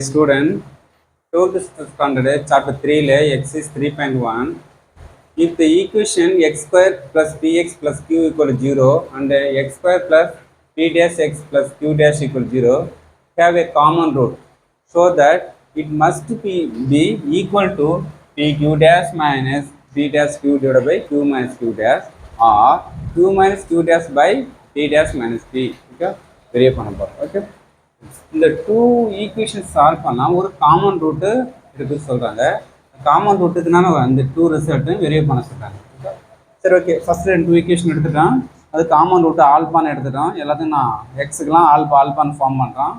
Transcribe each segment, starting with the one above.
Student, 12th standard, chapter 3, x is 3.1. If the equation x square plus px plus q equal to 0 and x square plus p dash x plus q dash equal to 0 have a common root, so that it must be equal to pq dash minus p dash q divided by q minus q dash or q minus q dash by p dash minus p. Okay, very fun. Okay. இந்த two equation solve பண்ணால் ஒரு common route இருக்குன்னு சொல்கிறாங்க. Common ரூட்டுக்குனால அந்த two ரிசல்ட்டும் verify பண்ண சொல்கிறாங்க. சரி, okay. First ரெண்டு ஈக்குவேஷன் எடுத்துட்டோம். அது காமன் ரூட்டு ஆல்பான்னு எடுத்துட்டோம். எல்லாத்தையும் நான் எக்ஸுக்கெலாம் ஆல்பான்னு ஃபார்ம் பண்ணுறோம்.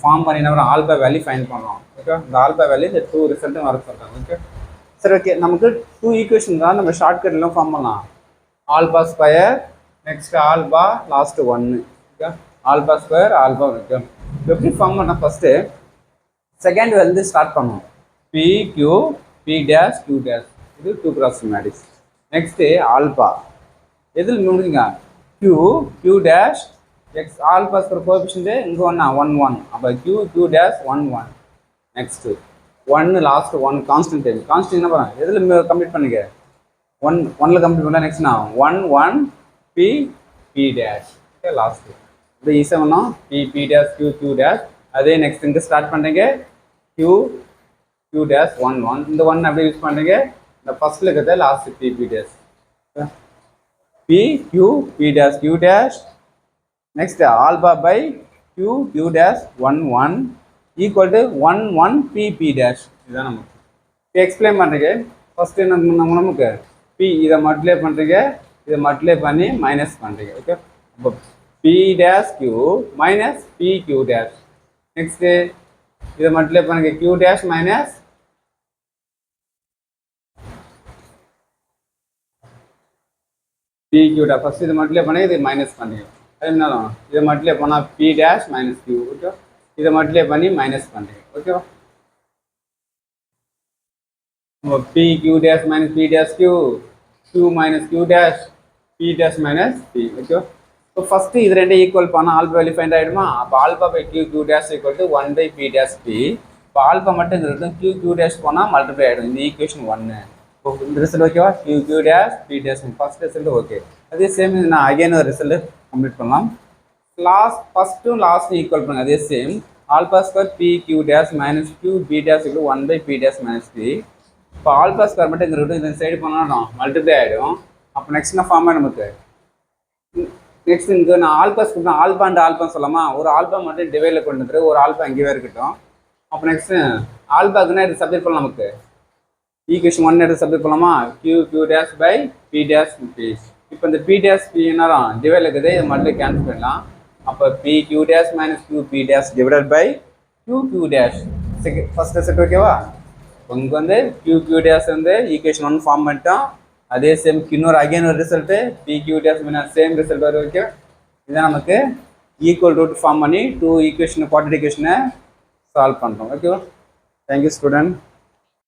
ஃபார்ம் பண்ணி என்ன ஆல்பா வேல்யூ ஃபைன் பண்ணுறோம். ஓகே, இந்த ஆல்பா வேல்யூ இந்த டூ ரிசல்ட்டும் வர சொல்கிறாங்க. ஓகே, சரி, ஓகே. நமக்கு டூ ஈக்குவேஷன் தான் நம்ம ஷார்ட்கட்லாம் ஃபார்ம் பண்ணலாம். Alpha square, next alpha, last 1. Okay, alpha square alpha. Okay, எப்படி ஃபார்ம் பண்ணால் ஃபஸ்ட்டு செகண்ட் வந்து ஸ்டார்ட் பண்ணுவோம். P q B dash Q dash, இது 2 cross மேட்ரிக்ஸ். நெக்ஸ்ட்டு ஆல்பா எதில் முடிஞ்சுங்க q q dash x alpha square coefficient இங்கே 1 அப்போ q dash 1 next 1 last 1 constant என்ன பண்ணுறேன் எதில் கம்ப்ளீட் பண்ணிக்க 1ல் கம்ப்ளீட் பண்ணால் நெக்ஸ்ட்னா 1 p P dash. Okay, last இது ஈஸியாக பி டேஷ் கியூ டேஷ். அதே நெக்ஸ்ட் இங்கே ஸ்டார்ட் பண்ணுறீங்க கியூ டேஷ் 1 இந்த 1 அப்படியே யூஸ் பண்ணுறீங்க. இந்த ஃபஸ்ட்டில் இருக்கிறத last P dash P P dash Q dash. Next alpha by Q dash 1 equal to 1 P dash. இதுதான் நமக்கு இப்போ எக்ஸ்பிளைன் பண்ணுறீங்க. ஃபஸ்ட்டு நமக்கு பி இதை மல்டிப்ளை பண்ணுறீங்க, இதை மல்டிப்ளை பண்ணி மைனஸ் பண்ணுறீங்க. ஓகே, அப்போ P dash Q minus P Q dash. Next இதை மல்டிப்ளை பண்ணுங்க Q dash minus P Q dash. First இதை மல்டிப்ளை பண்ணி இதை மைனஸ் பண்ணுங்க. அது என்னாலும் இதை மல்டிப்ளை பண்ணால் P dash minus Q. Okay, இதை மல்டிப்ளை பண்ணி மைனஸ் பண்ணுறீங்க. ஓகேவா, P Q dash minus P dash Q minus Q dash P dash minus P. ஓகேவா, ஸோ ஃபஸ்ட்டு இது ரெண்டு ஈக்குவல் பண்ணால் ஆல்பா வேல்யூ ஃபைண்ட் ஆகிடுமா. அப்போ alpha by Q dash equal to 1 by P dash P. இப்போ alpha மட்டும் இந்த Q dash போனால் மல்டிப்ளை ஆகிடும். இந்த ஈக்குவேஷன் 1. இப்போ இந்த ரிசல்ட் ஓகேவா, Q dash P dash first result okay. அதே சேம் நான் அகைன் ஒரு ரிசல்ட் கம்ப்ளீட் பண்ணலாம். ஃபஸ்ட்டும் லாஸ்ட்டும் ஈக்குவல் பண்ணுங்க. அதே same alpha square P Q dash minus Q B dash equal 1 by P dash minus P. இப்போ ஆல்பா ஸ்கொயர் மட்டும் இந்த சைடு பண்ணாலும் மல்டிப்ளை ஆகிடும். அப்போ நெக்ஸ்ட் என்ன ஃபார்மாக நமக்கு நெக்ஸ்ட் இங்கே நான் ஆல்பாஸ் கொடுத்தேன். ஆல்பான்னு சொல்லாமா, ஒரு ஆல்பா மட்டும் டிவைடில் கொண்டு வந்துட்டு ஒரு ஆல்பா இங்கேயே இருக்கட்டும். அப்போ நெக்ஸ்ட்டு ஆல்பாக்குன்னா இது சப்ஜெக்ட் பண்ணலாம். நமக்கு ஈக்குவேஷன் 1 எடுத்து சப்ஜெக்ட் பண்ணலாமா, Q dash by P dash P. இப்போ இந்த பி டேஷ் பி என்ன டிவைடில் இருக்குது, இது மட்டும் கேன்சல் பண்ணலாம். அப்போ P Q dash minus Q B dash divided by Q dash. First result ஓகேவா. இங்கே வந்து கியூ டேஷ் வந்து ஈக்குவேஷன் 1 ஃபார்ம் பண்ணிட்டோம். அதே சேம் இன்னொரு அகைன் ஒரு result P Q dash minus same result வரும். ஓகே, இதான் நமக்கு ஈக்குவல் ரூட் ஃபார்ம் பண்ணி டூ ஈக்குவேஷனை குவாட்ரேட்டிக் ஈக்குவேஷனை சால்வ் பண்ணுறோம். ஓகேவா, தேங்க்யூ ஸ்டூடெண்ட்.